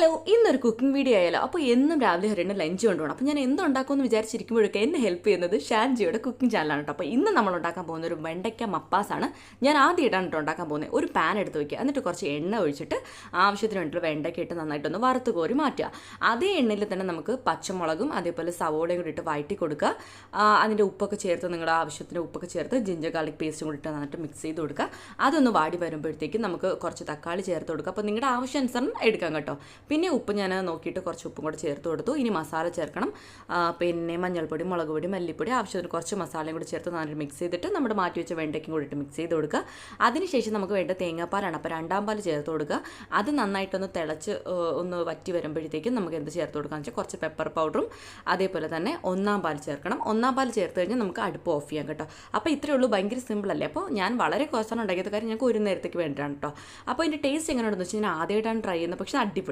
Hello, ഇന്നൊരു cooking video ആയാലോ. അപ്പോൾ എന്നും രാവിലെ ഹരിയുടെ ലഞ്ച് കൊണ്ടുപോകണം. അപ്പോൾ ഞാൻ എന്തുണ്ടാക്കുമെന്ന് വിചാരിച്ചിരിക്കുമ്പോഴൊക്കെ എന്നെ ഹെൽപ്പ് ചെയ്യുന്നത് ഷാൻജിയുടെ കുക്കിംഗ് ചാനലാണ് കേട്ടോ. അപ്പോൾ ഇന്ന് നമ്മൾ ഉണ്ടാക്കാൻ പോകുന്ന ഒരു വെണ്ടയ്ക്ക മപ്പാസാണ്. ഞാൻ ആദ്യമായിട്ടാണ് കേട്ടോ ഉണ്ടാക്കാൻ പോകുന്നത്. ഒരു പാൻ എടുത്ത് വയ്ക്കുക, എന്നിട്ട് കുറച്ച് എണ്ണ ഒഴിച്ചിട്ട് ആവശ്യത്തിന് വേണ്ടിയിട്ട് വെണ്ടയ്ക്ക ഇട്ട് നന്നായിട്ടൊന്ന് വറുത്ത് കോരി മാറ്റുക. അതേ എണ്ണയിൽ തന്നെ നമുക്ക് പച്ചമുളകും അതേപോലെ സവോളയും കൂടി ഇട്ട് വഴറ്റി കൊടുക്കുക. അതിൻ്റെ ഉപ്പൊക്കെ ചേർത്ത് നിങ്ങളുടെ ആവശ്യത്തിന് ഉപ്പൊക്കെ ചേർത്ത് ജിഞ്ചർ ഗാർലിക് പേസ്റ്റും കൂടി ഇട്ട് നന്നായിട്ട് മിക്സ് ചെയ്ത് കൊടുക്കുക. അതൊന്ന് വാടി വരുമ്പോഴത്തേക്കും നമുക്ക് കുറച്ച് തക്കാളി ചേർത്ത് കൊടുക്കുക. അപ്പോൾ നിങ്ങളുടെ ആവശ്യാനുസരണം എടുക്കാം കേട്ടോ. പിന്നെ ഉപ്പ് ഞാൻ നോക്കിയിട്ട് കുറച്ച് ഉപ്പും കൂടെ ചേർത്ത് കൊടുത്തു. ഇനി മസാല ചേർക്കണം. പിന്നെ മഞ്ഞൾപ്പൊടി, മുളക് പൊടി, മല്ലിപ്പൊടി, ആവശ്യത്തിന് കുറച്ച് മസാലയും കൂടി ചേർത്ത് നന്നായിട്ട് മിക്സ് ചെയ്തിട്ട് നമ്മുടെ മാറ്റി വെച്ച വെണ്ടയ്ക്കും കൂടിയിട്ട് മിക്സ് ചെയ്ത് കൊടുക്കുക. അതിനുശേഷം നമുക്ക് വേണ്ട തേങ്ങാപ്പാലാണ്. അപ്പോൾ രണ്ടാം പാൽ ചേർത്ത് കൊടുക്കുക. അത് നന്നായിട്ടൊന്ന് തിളച്ച് ഒന്ന് വറ്റി വരുമ്പോഴത്തേക്കും നമുക്ക് എന്ത് ചേർത്ത് കൊടുക്കാമെന്ന് വെച്ചാൽ കുറച്ച് പെപ്പർ പൗഡറും അതേപോലെ തന്നെ ഒന്നാം പാൽ ചേർക്കണം. ഒന്നാം പാൽ ചേർത്ത് കഴിഞ്ഞാൽ നമുക്ക് അടുപ്പ് ഓഫ് ചെയ്യാം കേട്ടോ. അപ്പോൾ ഇത്രയേ ഉള്ളൂ, ഭയങ്കര സിമ്പിളല്ലേ. അപ്പോൾ ഞാൻ വളരെ കുറച്ചാണ് ഉണ്ടാക്കിയത്, കാര്യം ഞങ്ങൾക്ക് ഒരു നേരത്തേക്ക് വേണ്ടിയിട്ടാണ് കേട്ടോ. അപ്പോൾ ഇതിൻ്റെ ടേസ്റ്റ് എങ്ങനെയുണ്ടെന്ന് വെച്ചാൽ ഞാൻ ആദ്യമായിട്ടാണ് ട്രൈ ചെയ്യുന്നത്, പക്ഷേ അടിപൊളി.